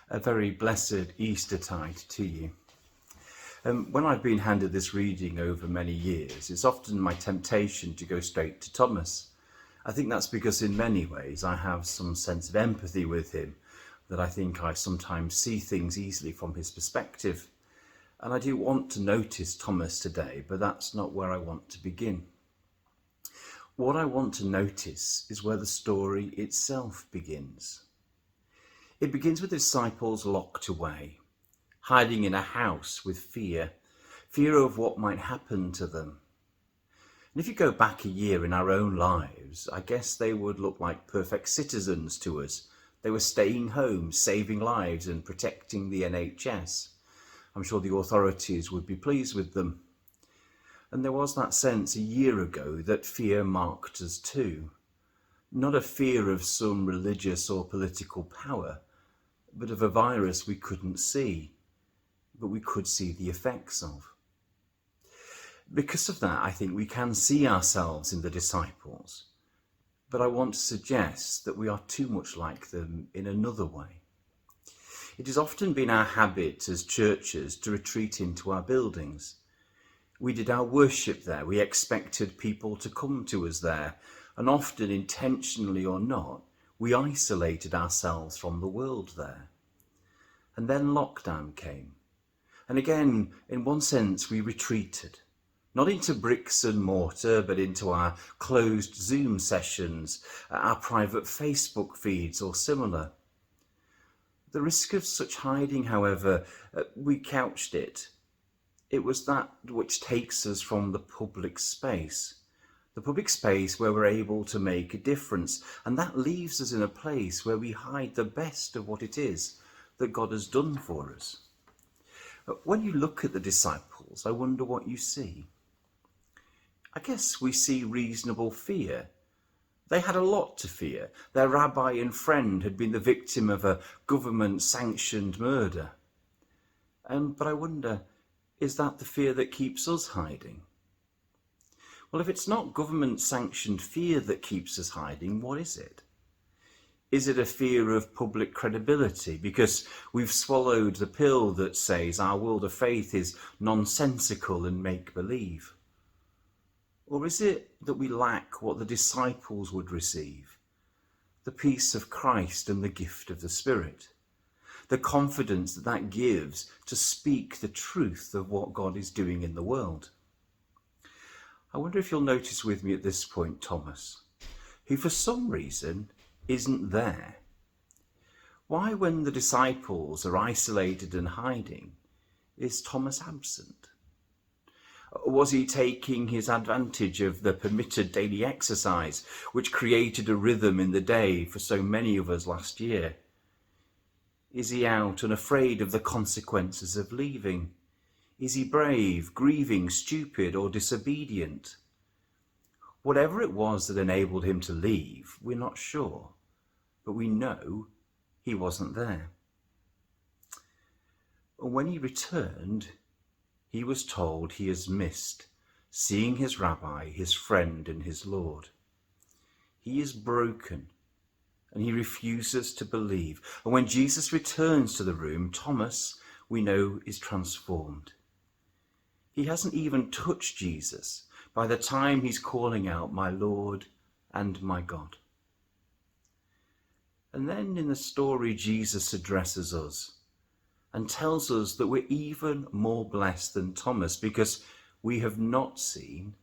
A very blessed Eastertide to you. When I've been handed this reading over many years, it's often my temptation to go straight to Thomas. I think that's because in many ways I have some sense of empathy with him, that I think I sometimes see things easily from his perspective. And I do want to notice Thomas today, but that's not where I want to begin. What I want to notice is where the story itself begins. It begins with the disciples locked away, hiding in a house with fear of what might happen to them. And if you go back a year in our own lives, I guess they would look like perfect citizens to us. They were staying home, saving lives and protecting the NHS. I'm sure the authorities would be pleased with them. And there was that sense a year ago that fear marked us too. Not a fear of some religious or political power, but of a virus we couldn't see, but we could see the effects of. Because of that, I think we can see ourselves in the disciples, but I want to suggest that we are too much like them in another way. It has often been our habit as churches to retreat into our buildings. We did our worship there, we expected people to come to us there, and often intentionally or not, we isolated ourselves from the world there. And then lockdown came. And again, in one sense, we retreated. Not into bricks and mortar, but into our closed Zoom sessions, our private Facebook feeds or similar. The risk of such hiding, however, we couched it. It was that which takes us from the public space. The public space where we're able to make a difference, and that leaves us in a place where we hide the best of what it is that God has done for us. When you look at the disciples, I wonder what you see. I guess we see reasonable fear. They had a lot to fear. Their rabbi and friend had been the victim of a government-sanctioned murder. But I wonder, is that the fear that keeps us hiding? Well, if it's not government-sanctioned fear that keeps us hiding, what is it? Is it a fear of public credibility because we've swallowed the pill that says our world of faith is nonsensical and make-believe? Or is it that we lack what the disciples would receive? The peace of Christ and the gift of the Spirit. The confidence that that gives to speak the truth of what God is doing in the world. I wonder if you'll notice with me at this point Thomas, who for some reason isn't there. Why, when the disciples are isolated and hiding, is Thomas absent? Was he taking his advantage of the permitted daily exercise, which created a rhythm in the day for so many of us last year? Is he out and afraid of the consequences of leaving? Is he brave, grieving, stupid, or disobedient? Whatever it was that enabled him to leave, we're not sure, but we know he wasn't there. And when he returned, he was told he has missed seeing his rabbi, his friend, and his Lord. He is broken, and he refuses to believe. And when Jesus returns to the room, Thomas, we know, is transformed. He hasn't even touched Jesus by the time he's calling out, "My Lord and my God." And then in the story, Jesus addresses us and tells us that we're even more blessed than Thomas because we have not seen,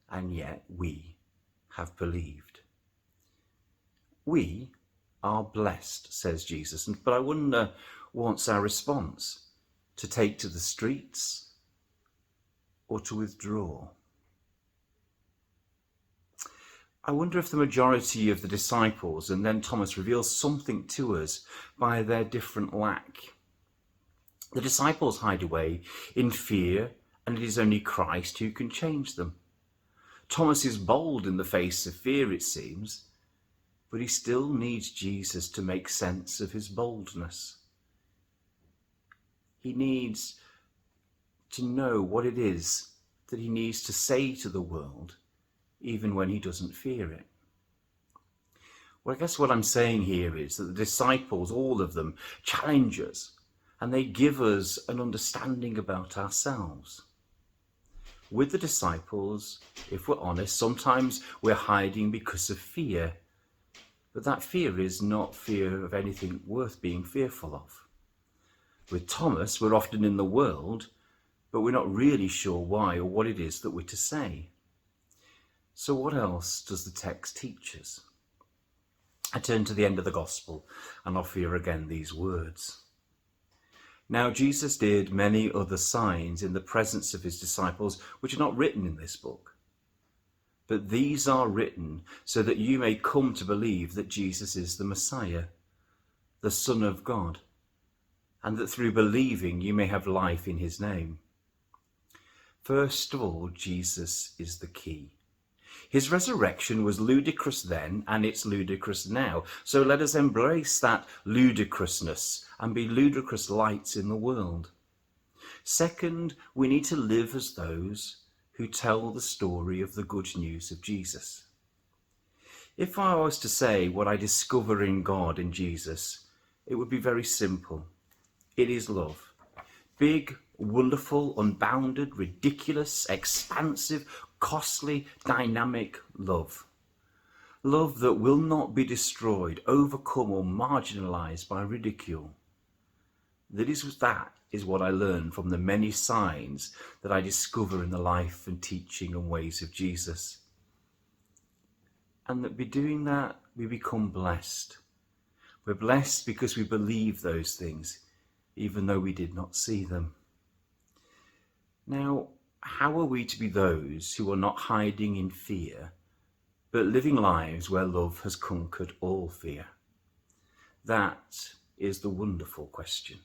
and yet we have believed. We are blessed, says Jesus. But I wonder, what's our response? To take to the streets or to withdraw? I wonder if the majority of the disciples, and then Thomas, reveals something to us by their different lack. The disciples hide away in fear, and it is only Christ who can change them. Thomas is bold in the face of fear, it seems, but he still needs Jesus to make sense of his boldness. He needs to know what it is that he needs to say to the world, even when he doesn't fear it. Well, I guess what I'm saying here is that the disciples, all of them, challenge us, and they give us an understanding about ourselves. With the disciples, if we're honest, sometimes we're hiding because of fear. But that fear is not fear of anything worth being fearful of. With Thomas, we're often in the world, but we're not really sure why or what it is that we're to say. So what else does the text teach us? I turn to the end of the gospel and offer you again these words. Now Jesus did many other signs in the presence of his disciples, which are not written in this book. But these are written so that you may come to believe that Jesus is the Messiah, the Son of God, and that through believing you may have life in his name. First of all, Jesus is the key. His resurrection was ludicrous then, and it's ludicrous now. So let us embrace that ludicrousness and be ludicrous lights in the world. Second, we need to live as those who tell the story of the good news of Jesus. If I was to say what I discover in God and Jesus, it would be very simple. It is love. Big, wonderful, unbounded, ridiculous, expansive, costly, dynamic love. Love that will not be destroyed, overcome or marginalized by ridicule. That is what I learn from the many signs that I discover in the life and teaching and ways of Jesus. And that by doing that, we become blessed. We're blessed because we believe those things, even though we did not see them. Now, how are we to be those who are not hiding in fear, but living lives where love has conquered all fear? That is the wonderful question.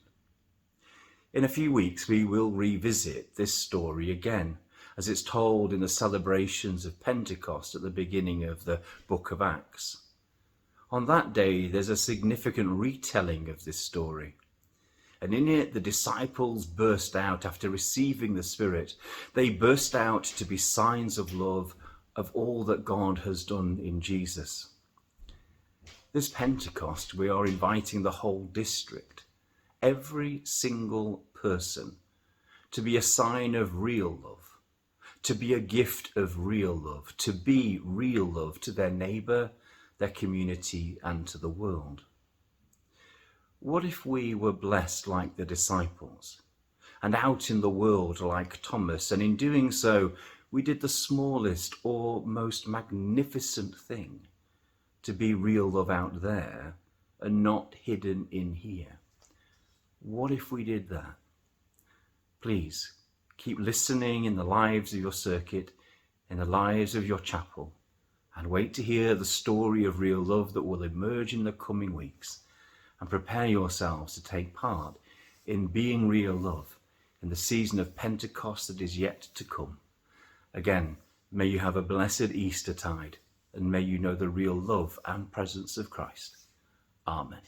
In a few weeks, we will revisit this story again, as it's told in the celebrations of Pentecost at the beginning of the book of Acts. On that day, there's a significant retelling of this story. And in it, the disciples burst out after receiving the Spirit. They burst out to be signs of love of all that God has done in Jesus. This Pentecost, we are inviting the whole district, every single person, to be a sign of real love, to be a gift of real love, to be real love to their neighbour, their community, and to the world. What if we were blessed like the disciples and out in the world like Thomas, and in doing so we did the smallest or most magnificent thing to be real love out there and not hidden in here? What if we did that? Please keep listening in the lives of your circuit, in the lives of your chapel, and wait to hear the story of real love that will emerge in the coming weeks. And prepare yourselves to take part in being real love in the season of Pentecost that is yet to come. Again, may you have a blessed Eastertide, and may you know the real love and presence of Christ. Amen.